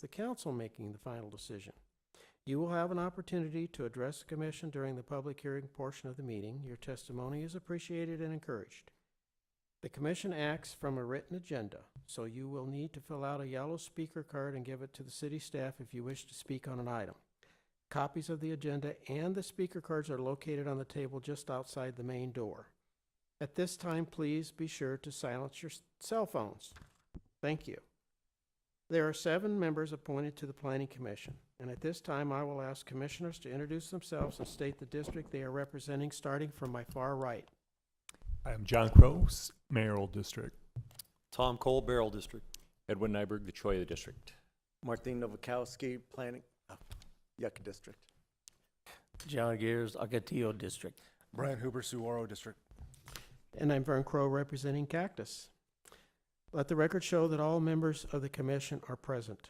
the council making the final decision. You will have an opportunity to address the commission during the public hearing portion of the meeting. Your testimony is appreciated and encouraged. The commission acts from a written agenda, so you will need to fill out a yellow speaker card and give it to the city staff if you wish to speak on an item. Copies of the agenda and the speaker cards are located on the table just outside the main door. At this time, please be sure to silence your cell phones. Thank you. There are 7 members appointed to the Planning Commission, and at this time I will ask commissioners to introduce themselves and state the district they are representing, starting from my far right. I am John Crow, Mayoral District. Tom Cole, Barrel District. Edwin Nyberg, the Cholla District. Martin Novakowski, Planning, Yucca District. John Gears, Ocotillo District. Brian Huber, Saguaro District. And I'm Vern Crow representing Cactus. Let the record show that all members of the commission are present.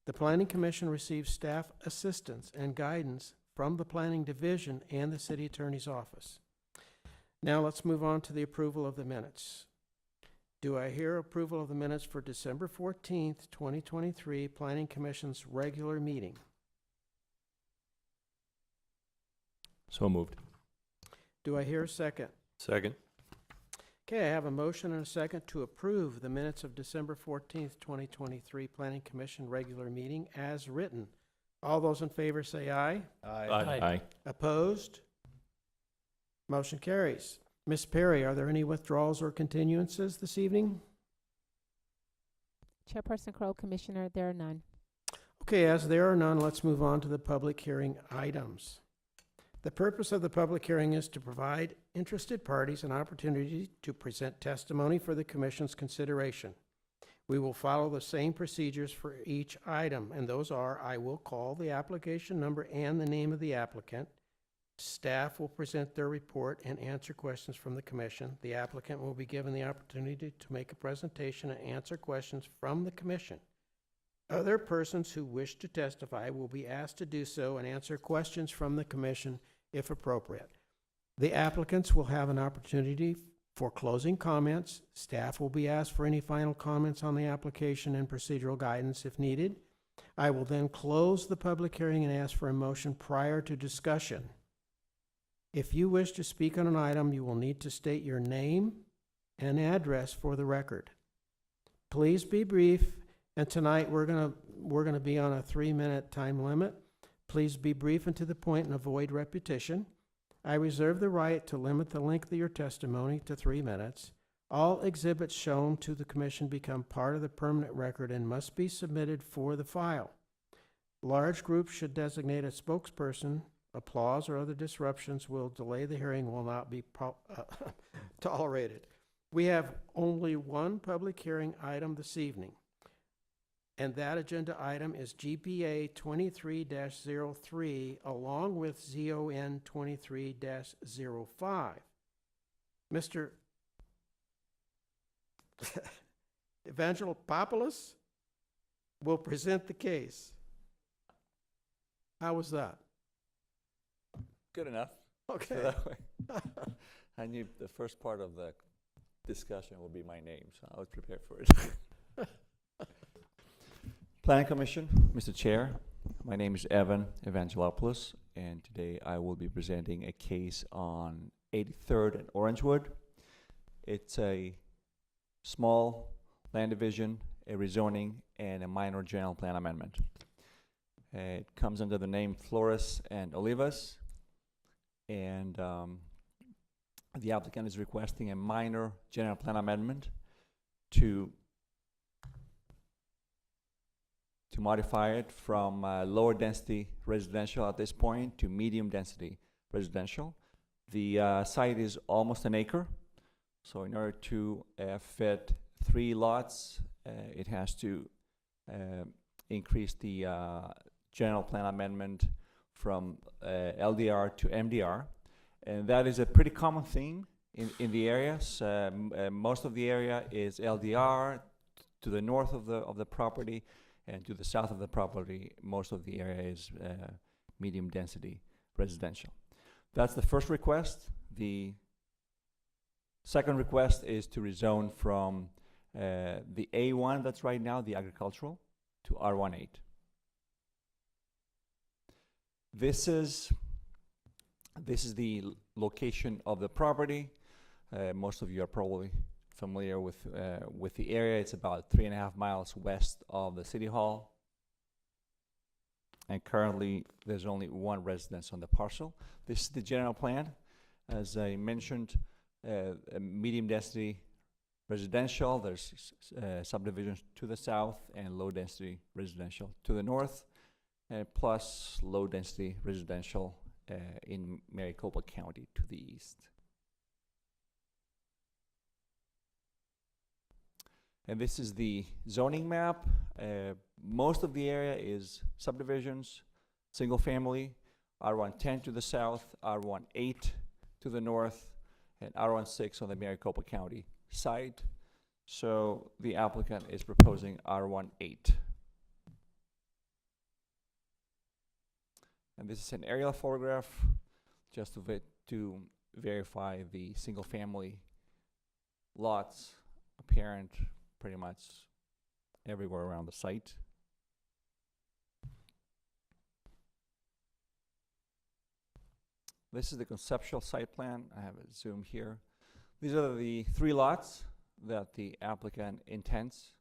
The Planning Commission receives staff assistance and guidance from the Planning Division and the City Attorney's Office. Now let's move on to the approval of the minutes. Do I hear approval of the minutes for December 14th, 2023, Planning Commission's regular meeting? So moved. Do I hear a second? Second. Okay, I have a motion and a second to approve the minutes of December 14th, 2023, Planning Commission regular meeting as written. All those in favor say aye. Aye. Opposed? Motion carries. Ms. Perry, are there any withdrawals or continuances this evening? Chairperson Crow, Commissioner, there are none. Okay, as there are none, let's move on to the public hearing items. The purpose of the public hearing is to provide interested parties an opportunity to present testimony for the Commission's consideration. We will follow the same procedures for each item, and those are: I will call the application number and the name of the applicant. Staff will present their report and answer questions from the Commission. The applicant will be given the opportunity to make a presentation and answer questions from the Commission. Other persons who wish to testify will be asked to do so and answer questions from the Commission if appropriate. The applicants will have an opportunity for closing comments. Staff will be asked for any final comments on the application and procedural guidance if needed. I will then close the public hearing and ask for a motion prior to discussion. If you wish to speak on an item, you will need to state your name and address for the record. Please be brief, and tonight we're gonna be on a 3-minute time limit. Please be brief and to the point and avoid repetition. I reserve the right to limit the length of your testimony to 3 minutes. All exhibits shown to the Commission become part of the permanent record and must be submitted for the file. Large groups should designate a spokesperson. Applause or other disruptions will delay the hearing, will not be tolerated. We have only one public hearing item this evening, and that agenda item is GPA 23-03 along with ZON 23-05. Mr. Evangelopoulos will present the case. How was that? Good enough. Okay. So that way, I knew the first part of the discussion will be my name, so I was prepared for it. Planning Commission, Mr. Chair, my name is Evan Evangelopoulos, and today I will be presenting a case on 83rd and Orangewood. It's a small land division, a rezoning, and a minor general plan amendment. It comes under the name Flores and Olivas. And the applicant is requesting a minor general plan amendment to modify it from lower density residential at this point to medium density residential. The site is almost an acre, so in order to fit 3 lots, it has to increase the general plan amendment from LDR to MDR, and that is a pretty common theme in the areas. Most of the area is LDR to the north of the property, and to the south of the property, most of the area is medium density residential. That's the first request. The second request is to rezone from the A1 that's right now, the agricultural, to R18. This is the location of the property. Most of you are probably familiar with the area. It's about 3.5 miles west of the city hall. And currently, there's only one residence on the parcel. This is the general plan. As I mentioned, a medium density residential. There's subdivisions to the south and low density residential to the north, plus low density residential in Maricopa County to the east. And this is the zoning map. Most of the area is subdivisions, single family, R110 to the south, R18 to the north, and R16 on the Maricopa County side. So the applicant is proposing R18. And this is an aerial photograph just of it to verify the single family lots apparent pretty much everywhere around the site. This is the conceptual site plan. I have it zoomed here. These are the 3 lots that the applicant intends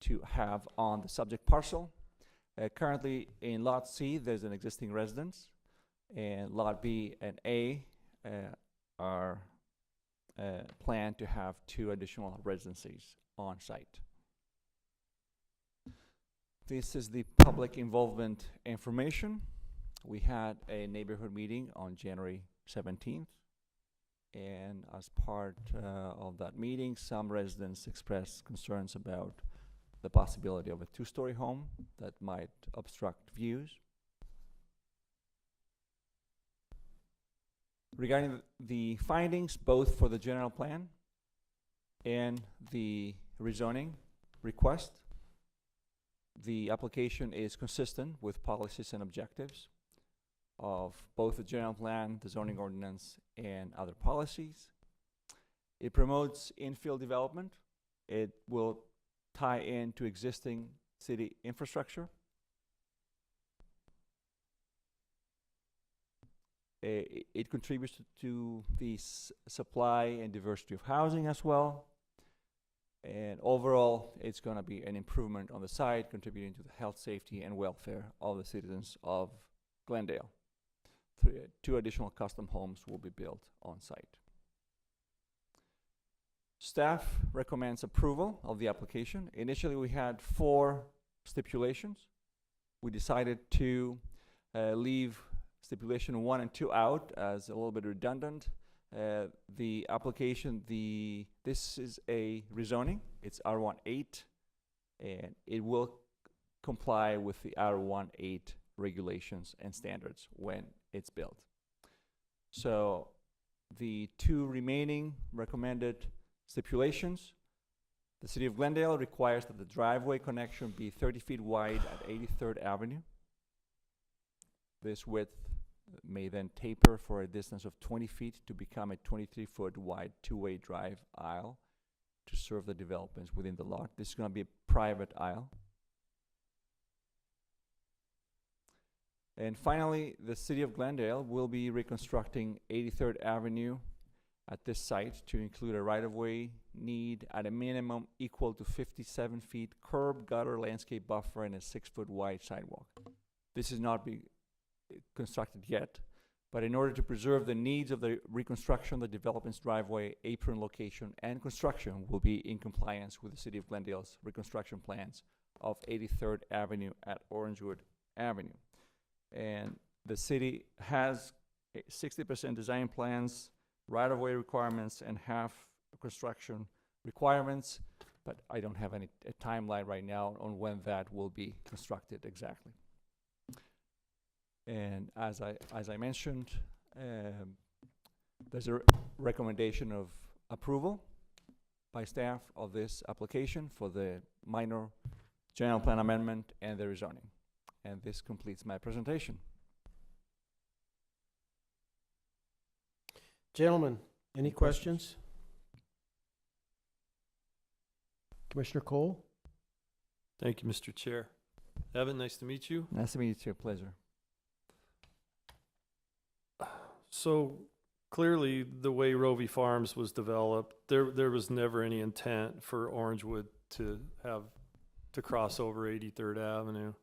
to have on the subject parcel. Currently in Lot C, there's an existing residence, and Lot B and A are planned to have 2 additional residencies on site. This is the public involvement information. We had a neighborhood meeting on January 17th, and as part of that meeting, some residents expressed concerns about the possibility of a 2-story home that might obstruct views. Regarding the findings, both for the general plan and the rezoning request, the application is consistent with policies and objectives of both the general plan, the zoning ordinance, and other policies. It promotes infill development. It will tie into existing city infrastructure. It contributes to the supply and diversity of housing as well. And overall, it's going to be an improvement on the site, contributing to the health, safety, and welfare of the citizens of Glendale. 2 additional custom homes will be built on site. Staff recommends approval of the application. Initially, we had 4 stipulations. We decided to leave stipulation 1 and 2 out as a little bit redundant. The application, this is a rezoning. It's R18, and it will comply with the R18 regulations and standards when it's built. So the 2 remaining recommended stipulations: the City of Glendale requires that the driveway connection be 30 feet wide at 83rd Avenue. This width may then taper for a distance of 20 feet to become a 23-foot wide 2-way drive aisle to serve the developments within the lot. This is going to be a private aisle. And finally, the City of Glendale will be reconstructing 83rd Avenue at this site to include a right-of-way need at a minimum equal to 57 feet curb, gutter, landscape buffer, and a 6-foot wide sidewalk. This is not being constructed yet, but in order to preserve the needs of the reconstruction, the development's driveway, apron location, and construction will be in compliance with the City of Glendale's reconstruction plans of 83rd Avenue at Orangewood Avenue. And the city has 60% design plans, right-of-way requirements, and half construction requirements, but I don't have a timeline right now on when that will be constructed exactly. And as I mentioned, there's a recommendation of approval by staff of this application for the minor general plan amendment and the rezoning. And this completes my presentation. Gentlemen, any questions? Commissioner Cole? Thank you, Mr. Chair. Evan, nice to meet you. Nice to meet you too. Pleasure. So clearly, the way Rovey Farms was developed, there was never any intent for Orangewood to cross over 83rd Avenue.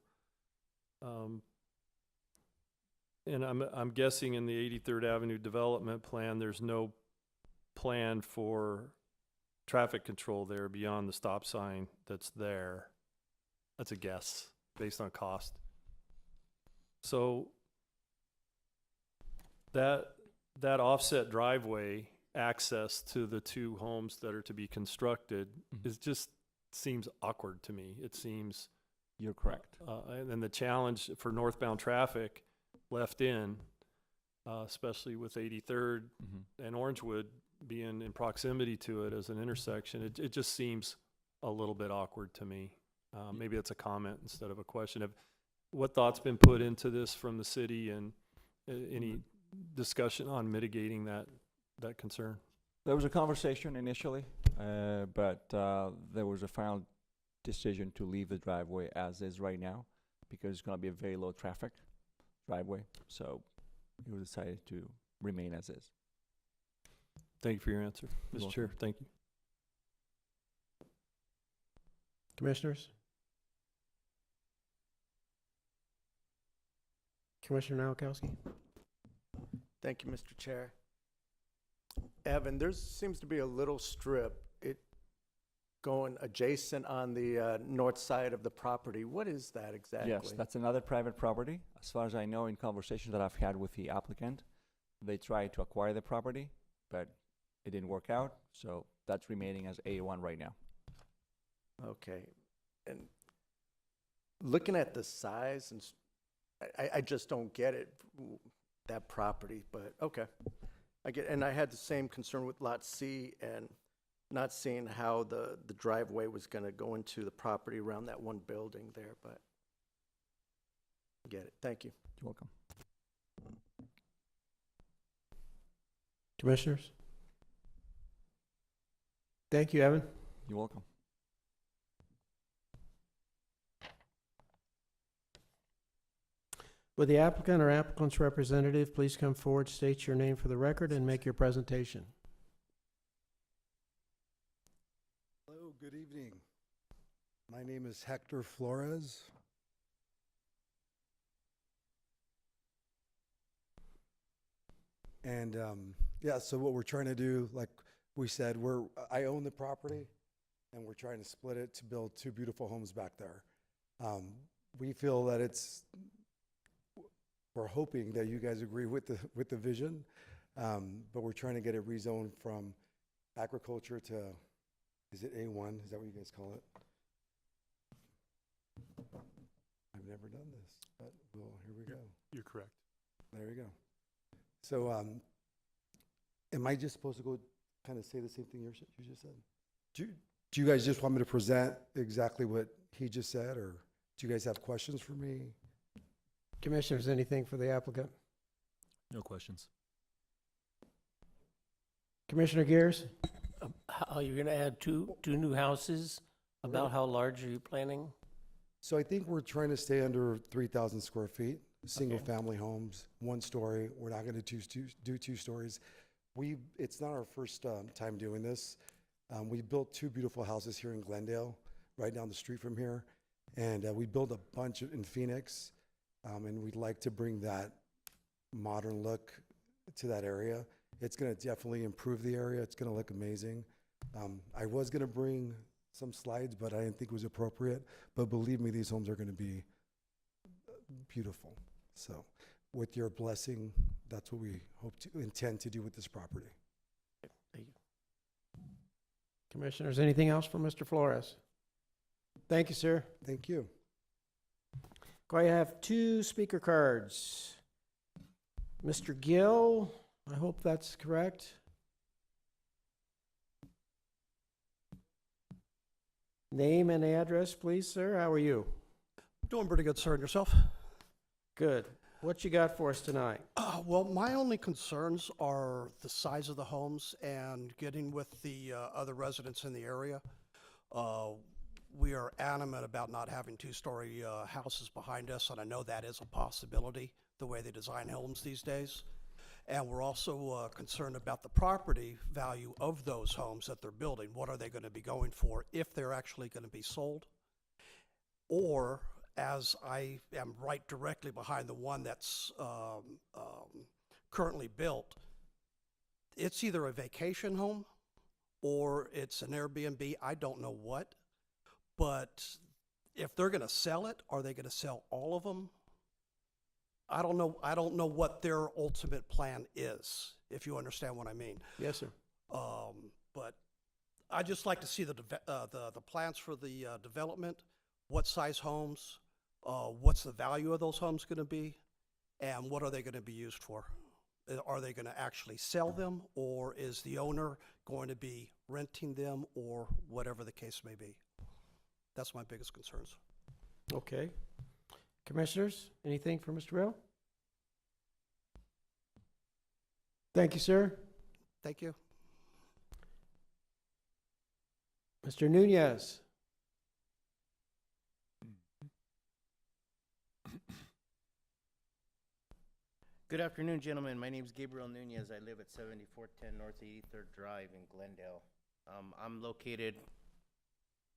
And I'm guessing in the 83rd Avenue development plan, there's no plan for traffic control there beyond the stop sign that's there. That's a guess based on cost. So that offset driveway access to the two homes that are to be constructed is just seems awkward to me. It seems, You're correct. and then the challenge for northbound traffic left in, especially with 83rd and Orangewood being in proximity to it as an intersection, it just seems a little bit awkward to me. Maybe that's a comment instead of a question. What thought's been put into this from the city, and any discussion on mitigating that concern? There was a conversation initially, but there was a final decision to leave the driveway as is right now because it's going to be a very low traffic driveway. So it was decided to remain as is. Thank you for your answer, You're Mr. Chair. Thank you. Commissioners? Commissioner Nowakowski? Thank you, Mr. Chair. Evan, there seems to be a little strip going adjacent on the north side of the property. What is that exactly? Yes, that's another private property. As far as I know, in conversations that I've had with the applicant, they tried to acquire the property, but it didn't work out. So that's remaining as A1 right now. Okay. And looking at the size, and I just don't get it, that property, but okay. And I had the same concern with Lot C and not seeing how the driveway was going to go into the property around that one building there, but I get it. Thank you. You're welcome. Commissioners? Thank you, Evan. You're welcome. Would the applicant or applicant's representative please come forward, state your name for the record, and make your presentation? Hello, good evening. My name is Hector Flores. And yeah, so what we're trying to do, like we said, I own the property and we're trying to split it to build two beautiful homes back there. We feel that we're hoping that you guys agree with the vision, but we're trying to get it rezoned from agriculture to, is it A1? Is that what you guys call it? I've never done this, but well, here we go. You're correct. There we go. So, am I just supposed to go kind of say the same thing you just said? Do you guys just want me to present exactly what he just said, or do you guys have questions for me? Commissioners, anything for the applicant? No questions. Commissioner Gears? How you're gonna add two new houses? About how large are you planning? So I think we're trying to stay under 3,000 square feet, single-family homes, one story. We're not going to do two stories. It's not our first time doing this. We built two beautiful houses here in Glendale, right down the street from here, and we built a bunch in Phoenix, and we'd like to bring that modern look to that area. It's going to definitely improve the area. It's going to look amazing. I was going to bring some slides, but I didn't think it was appropriate. But believe me, these homes are going to be beautiful. So with your blessing, that's what we intend to do with this property. Thank you. Commissioners, anything else for Mr. Flores? Thank you, sir. Thank you. I have two speaker cards. Mr. Gill, I hope that's correct. Name and address, please, sir. How are you? Doing pretty good, sir. And yourself? Good. What you got for us tonight? Well, my only concerns are the size of the homes and getting with the other residents in the area. we are adamant about not having two-story houses behind us, and I know that is a possibility, the way they design homes these days. And we're also concerned about the property value of those homes that they're building. What are they going to be going for if they're actually going to be sold? Or, as I am right directly behind the one that's currently built, it's either a vacation home or it's an Airbnb, I don't know what. But if they're going to sell it, are they going to sell all of them? I don't know what their ultimate plan is, if you understand what I mean. Yes, sir. But I'd just like to see the plans for the development, what size homes, what's the value of those homes going to be, and what are they going to be used for? Are they going to actually sell them, or is the owner going to be renting them, or whatever the case may be? That's my biggest concerns. Okay. Commissioners, anything for Mr. Rail? Thank you, sir. Thank you. Mr. Nunez? Good afternoon, gentlemen. My name is Gabriel Nunez. I live at 7410 North 83rd Drive in Glendale. I'm located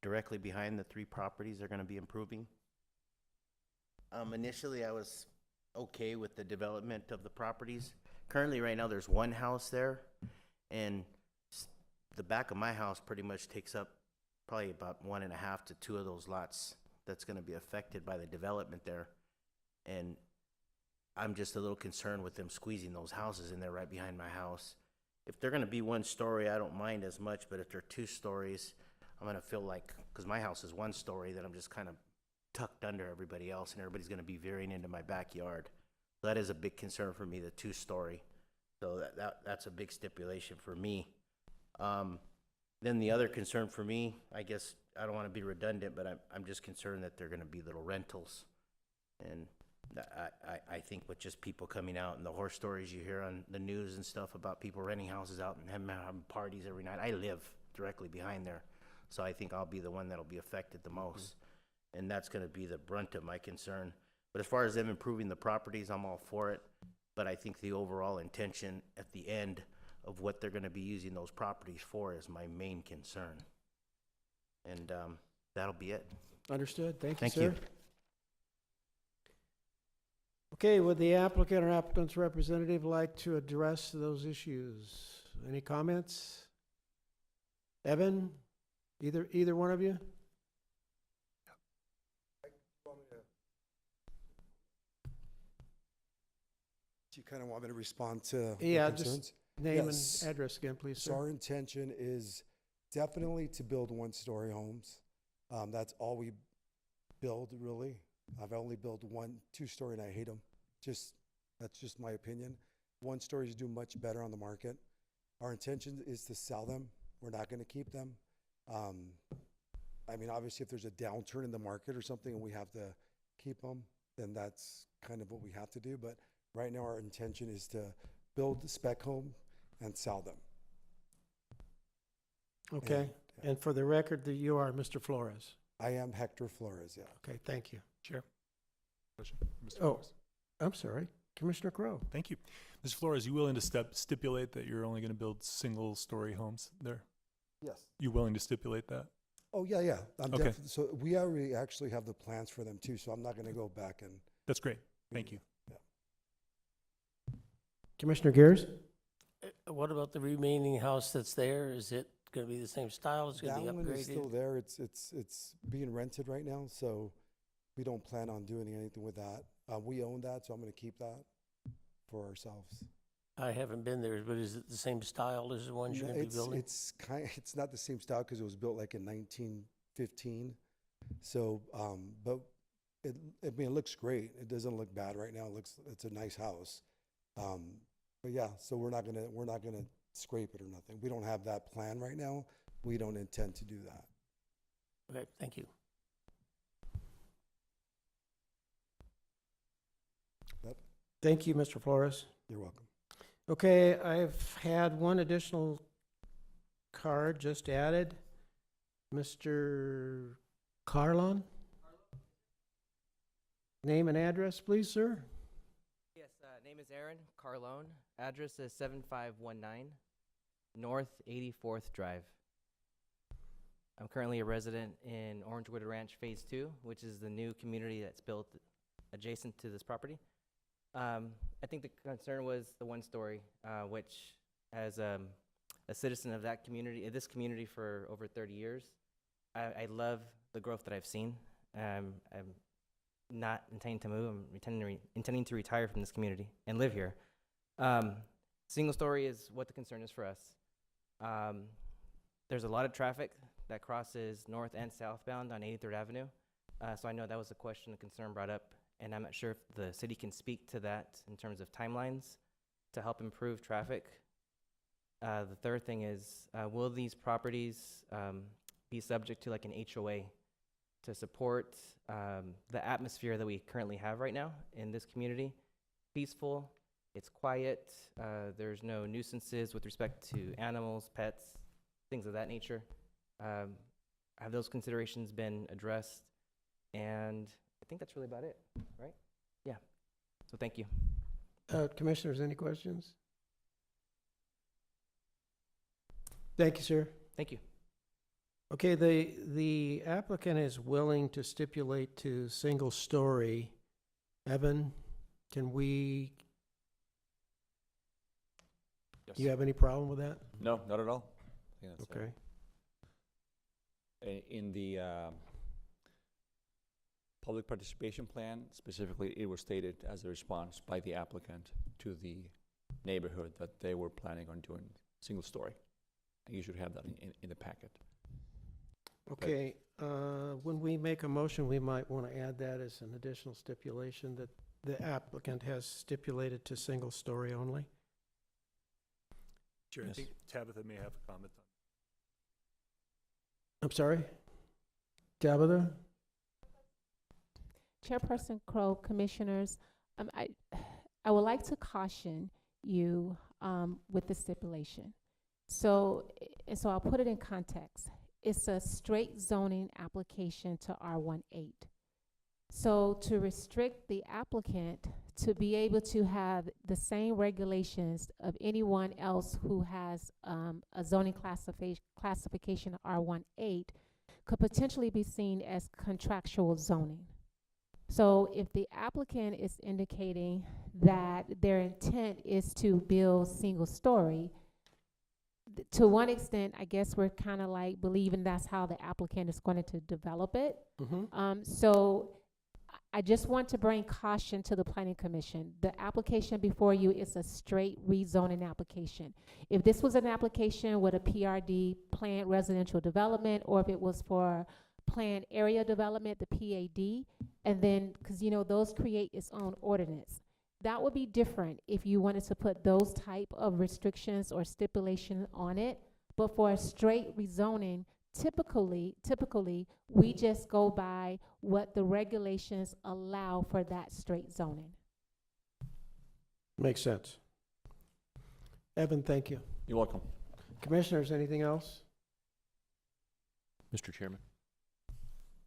directly behind the three properties they're going to be improving. Initially, I was okay with the development of the properties. Currently, right now, there's one house there, and the back of my house pretty much takes up probably about 1.5 to 2 of those lots that's going to be affected by the development there. And I'm just a little concerned with them squeezing those houses in there right behind my house. If they're going to be 1 story, I don't mind as much, but if they're 2 stories, I'm going to feel like, because my house is 1 story, that I'm just kind of tucked under everybody else, and everybody's going to be veering into my backyard. So that is a big concern for me, the 2-story. So that's a big stipulation for me. Then the other concern for me, I guess I don't want to be redundant, but I'm just concerned that they're going to be little rentals. And I think with just people coming out and the horror stories you hear on the news and stuff about people renting houses out and having parties every night, I live directly behind there. So I think I'll be the one that'll be affected the most. And that's going to be the brunt of my concern. But as far as them improving the properties, I'm all for it. But I think the overall intention at the end of what they're going to be using those properties for is my main concern. And that'll be it. Understood. Thank you, Thank sir. you. Okay, would the applicant or applicant's representative like to address those issues? Any comments? Evan, either one of you? Do you kind of want me to respond to the Yeah, concerns? just name Yes. and address again, please, So sir. our intention is definitely to build 1-story homes. That's all we build, really. I've only built 1 2-story, and I hate them. That's just my opinion. 1-stories do much better on the market. Our intention is to sell them. We're not going to keep them. I mean, obviously, if there's a downturn in the market or something and we have to keep them, then that's kind of what we have to do. But right now, our intention is to build the spec home and sell them. Okay, and for the record, that you are Mr. Flores. I am Hector Flores, yeah. Okay, thank you. Chair. Question, Mr. Oh. Flores. I'm sorry, Commissioner Crowe. Thank you. Mr. Flores, you willing to stipulate that you're only going to build single-story homes there? Yes. You willing to stipulate that? Oh, yeah, yeah. I'm Okay. So we already actually have the plans for them too, so I'm not going to go back and. That's great. Thank you. Commissioner Gears? What about the remaining house that's there? Is it going to be the same style? Is it That going to one be is still upgraded? there. It's being rented right now, so we don't plan on doing anything with that. We own that, so I'm going to keep that for ourselves. I haven't been there, but is it the same style as the ones you're No, going to be building? It's not the same style because it was built like in 1915. So, but I mean, it looks great. It doesn't look bad right now. It's a nice house. But yeah, so we're not gonna scrape it or nothing. We don't have that plan right now. We don't intend to do that. Okay, thank you. Thank you, Mr. Flores. You're welcome. Okay, I've had one additional card just added. Mr. Carlon? Name and address, please, sir. Yes, name is Aaron Carlone. Address is 7519 North 84th Drive. I'm currently a resident in Orangewood Ranch Phase 2, which is the new community that's built adjacent to this property. I think the concern was the one story, which as a citizen of that community, this community for over 30 years, I love the growth that I've seen. I'm not intending to move. I'm intending to retire from this community and live here. Single story is what the concern is for us. There's a lot of traffic that crosses north and southbound on 83rd Avenue. So I know that was a question, a concern brought up, and I'm not sure if the city can speak to that in terms of timelines to help improve traffic. The third thing is, will these properties be subject to like an HOA to support the atmosphere that we currently have right now in this community? Peaceful, it's quiet, there's no nuisances with respect to animals, pets, things of that nature. Have those considerations been addressed? And I think that's really about it, right? Yeah, so thank you. Commissioners, any questions? Thank you, sir. Thank you. Okay, the applicant is willing to stipulate to single story. Evan, can we, Yes. do you have any problem with that? No, not at all. I think that's, Okay. In the public participation plan, specifically, it was stated as a response by the applicant to the neighborhood that they were planning on doing single story. And you should have that in the packet. Okay, when we make a motion, we might want to add that as an additional stipulation that the applicant has stipulated to single story only. Chair, I Yes. think Tabitha may have a comment on. I'm sorry? Tabitha? Chairperson Crow, Commissioners, I would like to caution you with the stipulation. So I'll put it in context. It's a straight zoning application to R18. So to restrict the applicant to be able to have the same regulations of anyone else who has a zoning classification of R18 could potentially be seen as contractual zoning. So if the applicant is indicating that their intent is to build single story, to one extent, I guess we're kind of like believing that's how the applicant is going to develop it. Mm-hmm. So I just want to bring caution to the Planning Commission. The application before you is a straight rezoning application. If this was an application with a PRD, planned residential development, or if it was for planned area development, the PAD, and then, because those create its own ordinance. That would be different if you wanted to put those type of restrictions or stipulation on it. But for a straight rezoning, typically, we just go by what the regulations allow for that straight zoning. Makes sense. Evan, thank you. You're welcome. Commissioners, anything else? Mr. Chairman.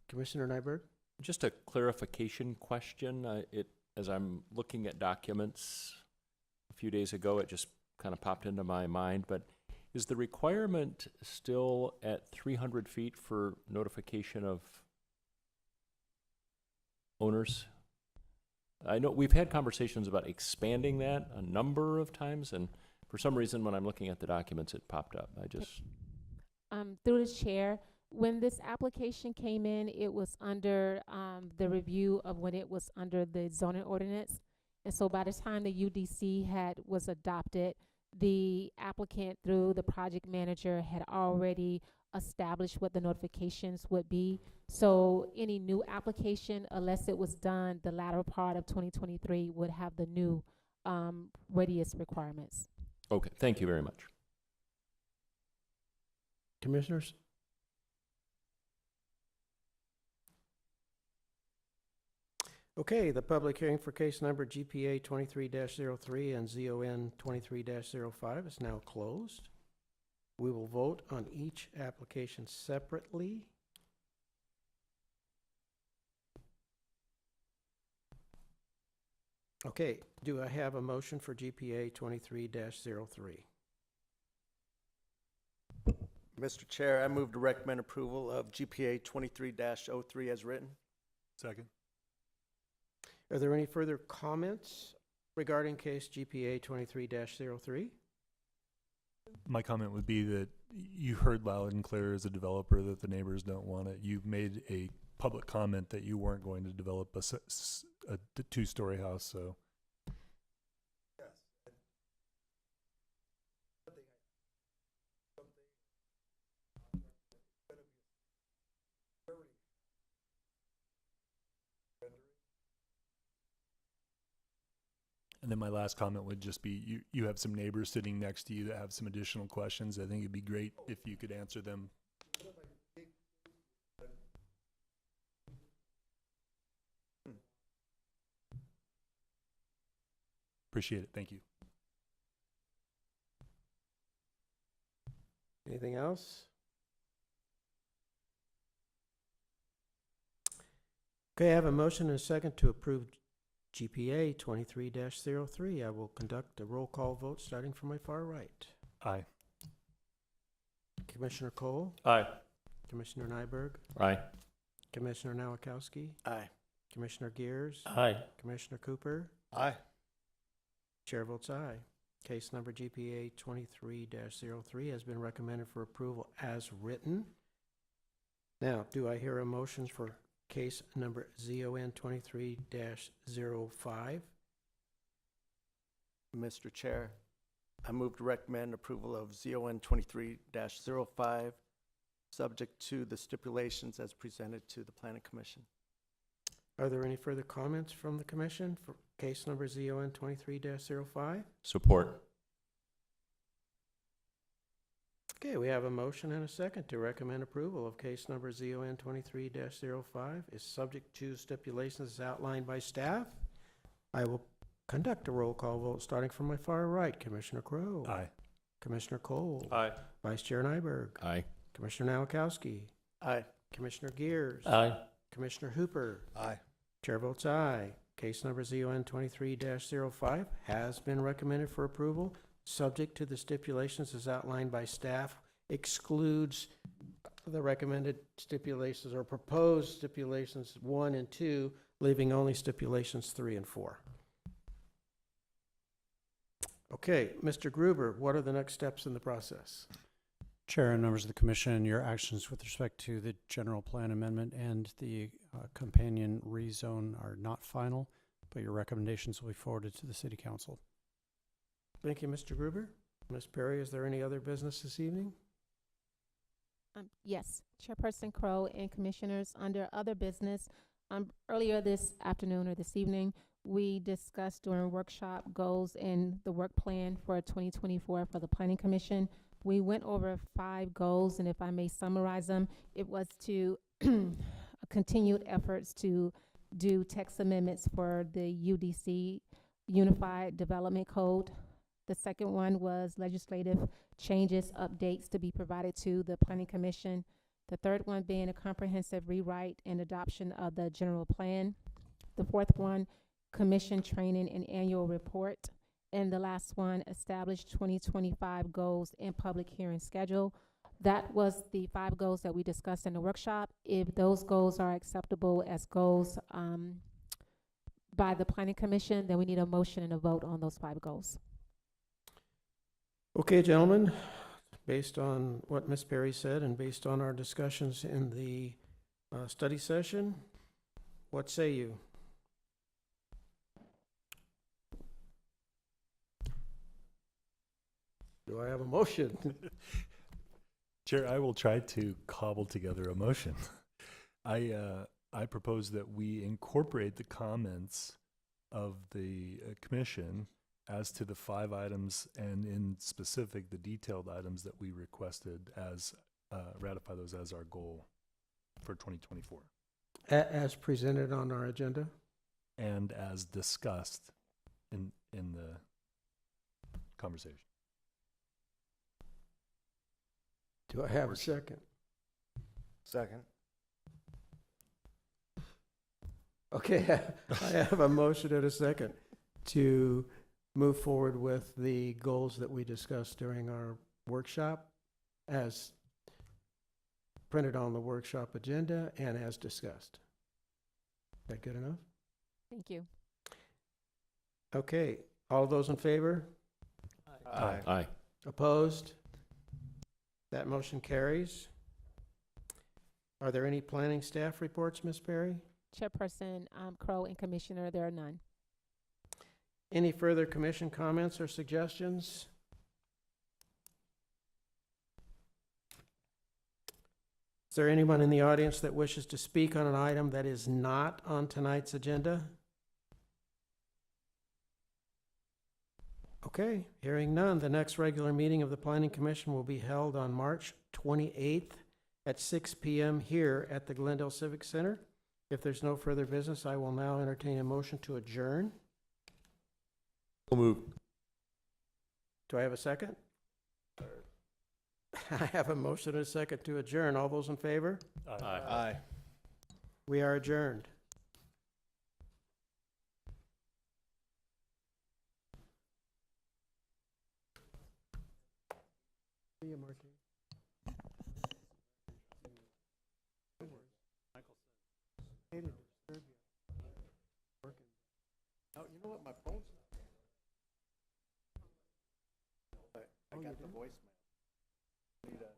Commissioner Nyberg? Just a clarification question. As I'm looking at documents a few days ago, it just kind of popped into my mind, but is the requirement still at 300 feet for notification of owners? I know we've had conversations about expanding that a number of times, and for some reason when I'm looking at the documents, it popped up. Through the chair, when this application came in, it was under the review of when it was under the zoning ordinance. And so by the time the UDC was adopted, the applicant through the project manager had already established what the notifications would be. So any new application, unless it was done the latter part of 2023, would have the new radius requirements. Okay, thank you very much. Commissioners? Okay, the public hearing for case number GPA 23-03 and ZON 23-05 is now closed. We will vote on each application separately. Okay, do I have a motion for GPA 23-03? Mr. Chair, I move to recommend approval of GPA 23-03 as written. Second. Are there any further comments regarding case GPA 23-03? My comment would be that you heard loud and clear as a developer that the neighbors don't want it. You made a public comment that you weren't going to develop a two-story house, so. And then my last comment would just be, you have some neighbors sitting next to you that have some additional questions. I think it'd be great if you could answer them. Appreciate it. Thank you. Anything else? Okay, I have a motion and a second to approve GPA 23-03. I will conduct a roll call vote starting from my far right. Aye. Commissioner Cole, Aye. Commissioner Nyberg, Aye. Commissioner Nowakowski, Aye. Commissioner Gears, Aye. Commissioner Cooper. Aye. Chair votes aye. Case number GPA 23-03 has been recommended for approval as written. Now, do I hear a motion for case number ZON 23-05? Mr. Chair, I move to recommend approval of ZON 23-05, subject to the stipulations as presented to the Planning Commission. Are there any further comments from the commission for case number ZON 23-05? Support. Okay, we have a motion and a second to recommend approval of case number ZON 23-05 is subject to stipulations as outlined by staff. I will conduct a roll call vote starting from my far right. Commissioner Crowe. Aye. Commissioner Cole. Aye. Vice Chair Nyberg. Aye. Commissioner Nowakowski. Aye. Commissioner Gears. Aye. Commissioner Hooper. Aye. Chair votes aye. Case number ZON 23-05 has been recommended for approval, subject to the stipulations as outlined by staff, excludes the recommended stipulations or proposed stipulations 1 and 2, leaving only stipulations 3 and 4. Okay, Mr. Gruber, what are the next steps in the process? Chair and members of the commission, your actions with respect to the general plan amendment and the companion rezone are not final, but your recommendations will be forwarded to the city council. Thank you, Mr. Gruber. Ms. Perry, is there any other business this evening? Yes, Chairperson Crowe and Commissioners, under other business, earlier this afternoon or this evening, we discussed during workshop goals and the work plan for 2024 for the Planning Commission. We went over 5 goals, and if I may summarize them, it was to continued efforts to do text amendments for the UDC, Unified Development Code. The second one was legislative changes, updates to be provided to the Planning Commission. The third one being a comprehensive rewrite and adoption of the general plan. The fourth one, commission training and annual report. And the last one, establish 2025 goals and public hearing schedule. That was the 5 goals that we discussed in the workshop. If those goals are acceptable as goals by the Planning Commission, then we need a motion and a vote on those 5 goals. Okay, gentlemen, based on what Ms. Perry said and based on our discussions in the study session, what say you? Do I have a motion? Chair, I will try to cobble together a motion. I propose that we incorporate the comments of the commission as to the 5 items and in specific the detailed items that we requested as ratify those as our goal for 2024. As presented on our agenda? And as discussed in the conversation. Do I have a second? Second. Okay, I have a motion and a second. to move forward with the goals that we discussed during our workshop as printed on the workshop agenda and as discussed. Is that good enough? Thank you. Okay, all those in favor? Aye. Opposed? That motion carries. Are there any planning staff reports, Ms. Perry? Chairperson Crow and Commissioner, there are none. Any further commission comments or suggestions? Is there anyone in the audience that wishes to speak on an item that is not on tonight's agenda? Okay, hearing none, the next regular meeting of the Planning Commission will be held on March 28th at 6 p.m. here at the Glendale Civic Center. If there's no further business, I will now entertain a motion to adjourn. So moved. Do I have a second? I have a motion and a second to adjourn. All those in favor? Aye. We are adjourned. See you, Marty. Oh, you know what, my phone's not. I got the voicemail. Need a